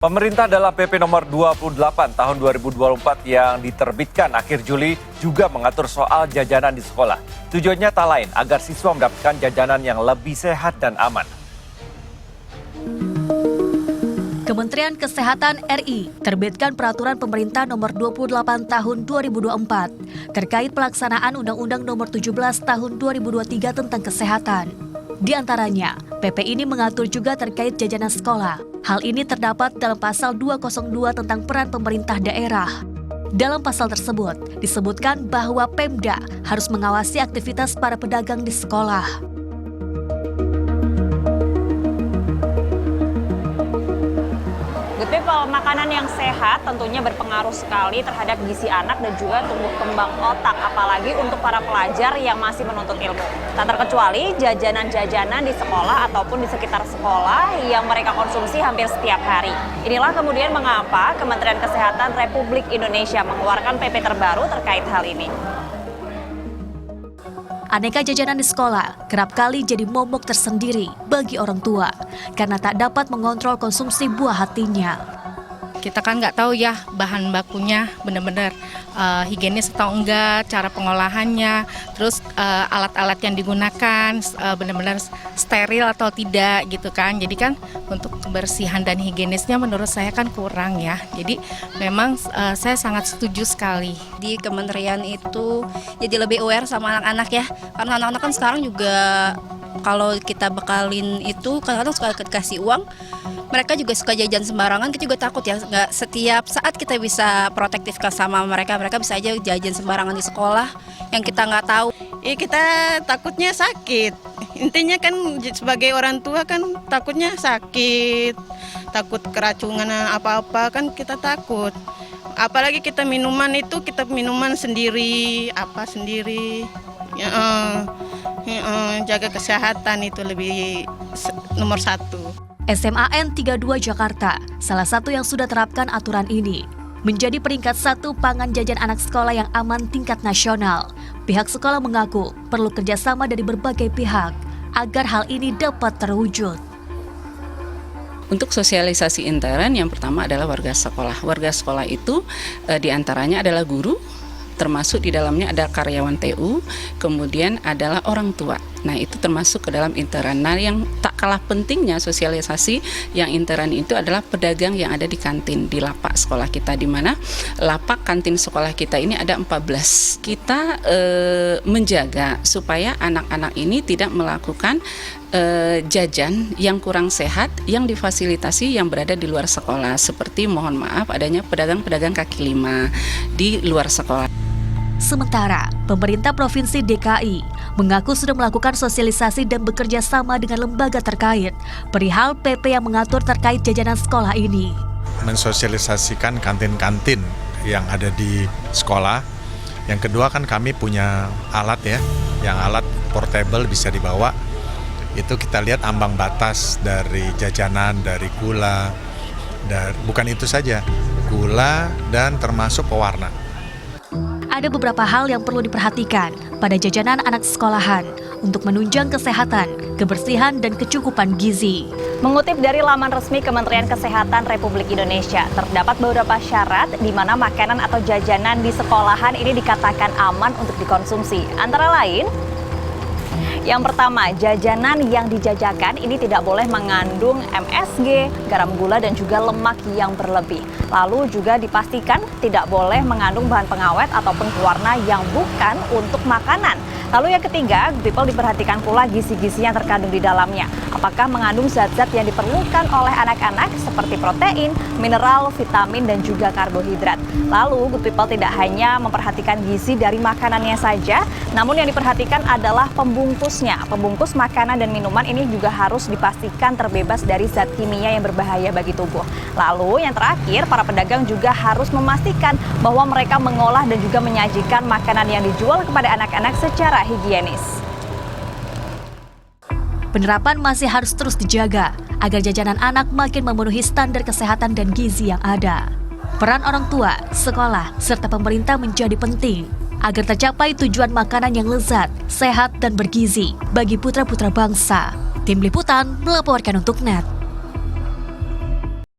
Pemerintah dalam PP nomor 28 tahun 2024 yang diterbitkan akhir Juli juga mengatur soal jajanan di sekolah. Tujuannya tak lain agar siswa mendapatkan jajanan yang lebih sehat dan aman. Kementerian Kesehatan RI terbitkan peraturan pemerintah nomor 28 tahun 2024 terkait pelaksanaan Undang-Undang nomor 17 tahun 2023 tentang kesehatan. Di antaranya, PP ini mengatur juga terkait jajanan sekolah. Hal ini terdapat dalam pasal 202 tentang peran pemerintah daerah. Dalam pasal tersebut, disebutkan bahwa Pemda harus mengawasi aktivitas para pedagang di sekolah. Makanan yang sehat tentunya berpengaruh sekali terhadap gizi anak dan juga tumbuh kembang otak, apalagi untuk para pelajar yang masih menuntut ilmu. Tak terkecuali jajanan-jajanan di sekolah ataupun di sekitar sekolah yang mereka konsumsi hampir setiap hari. Inilah kemudian mengapa Kementerian Kesehatan Republik Indonesia mengeluarkan PP terbaru terkait hal ini. Aneka jajanan di sekolah kerap kali jadi momok tersendiri bagi orang tua karena tak dapat mengontrol konsumsi buah hatinya. Kita kan nggak tahu ya bahan bakunya benar-benar higienis atau enggak, cara pengolahannya, terus alat-alat yang digunakan benar-benar steril atau tidak gitu kan. Jadi kan untuk kebersihan dan higienisnya menurut saya kan kurang ya. Jadi memang saya sangat setuju sekali. Di kementerian itu jadi lebih aware sama anak-anak ya. Karena anak-anak kan sekarang juga kalau kita bekalin itu kadang-kadang suka dikasih uang. Mereka juga suka jajan sembarangan, kita juga takut ya, nggak setiap saat kita bisa protektif sama mereka bisa aja jajan sembarangan di sekolah yang kita nggak tahu. Kita takutnya sakit, intinya kan sebagai orang tua kan takutnya sakit, takut keracunan apa-apa kan kita takut. Apalagi kita minuman itu kita minuman sendiri, jaga kesehatan itu lebih nomor satu. SMAN 32 Jakarta, salah satu yang sudah terapkan aturan ini, menjadi peringkat 1 pangan jajan anak sekolah yang aman tingkat nasional. Pihak sekolah mengaku perlu kerjasama dari berbagai pihak agar hal ini dapat terwujud. Untuk sosialisasi intern yang pertama adalah warga sekolah. Warga sekolah itu diantaranya adalah guru, termasuk di dalamnya ada karyawan TU, kemudian adalah orang tua. Nah itu termasuk ke dalam intern. Nah yang tak kalah pentingnya sosialisasi yang intern itu adalah pedagang yang ada di kantin, di lapak sekolah kita, di mana lapak kantin sekolah kita ini ada 14. Kita menjaga supaya anak-anak ini tidak melakukan jajan yang kurang sehat yang difasilitasi yang berada di luar sekolah, seperti mohon maaf adanya pedagang-pedagang kaki lima di luar sekolah. Sementara, pemerintah Provinsi DKI mengaku sudah melakukan sosialisasi dan bekerja sama dengan lembaga terkait perihal PP yang mengatur terkait jajanan sekolah ini. Mensosialisasikan kantin-kantin yang ada di sekolah. Yang kedua kan kami punya alat ya, yang alat portable bisa dibawa. Itu kita lihat ambang batas dari jajanan, dari gula, dan bukan itu saja, gula dan termasuk pewarna. Ada beberapa hal yang perlu diperhatikan pada jajanan anak sekolahan untuk menunjang kesehatan, kebersihan, dan kecukupan gizi. Mengutip dari laman resmi Kementerian Kesehatan Republik Indonesia, terdapat beberapa syarat di mana makanan atau jajanan di sekolahan ini dikatakan aman untuk dikonsumsi. Antara lain, yang pertama, jajanan yang dijajakan ini tidak boleh mengandung MSG, garam gula, dan juga lemak yang berlebih. Lalu juga dipastikan tidak boleh mengandung bahan pengawet ataupun pewarna yang bukan untuk makanan. Lalu yang ketiga, people diperhatikan pula gizi-gizi yang terkandung di dalamnya. Apakah mengandung zat-zat yang diperlukan oleh anak-anak seperti protein, mineral, vitamin, dan juga karbohidrat. Lalu good people tidak hanya memperhatikan gizi dari makanannya saja, namun yang diperhatikan adalah pembungkusnya. Pembungkus makanan dan minuman ini juga harus dipastikan terbebas dari zat kimia yang berbahaya bagi tubuh. Lalu yang terakhir, para pedagang juga harus memastikan bahwa mereka mengolah dan juga menyajikan makanan yang dijual kepada anak-anak secara higienis. Penerapan masih harus terus dijaga agar jajanan anak makin memenuhi standar kesehatan dan gizi yang ada. Peran orang tua, sekolah, serta pemerintah menjadi penting agar tercapai tujuan makanan yang lezat, sehat, dan bergizi bagi putra-putra bangsa. Tim Liputan melaporkan untuk NET.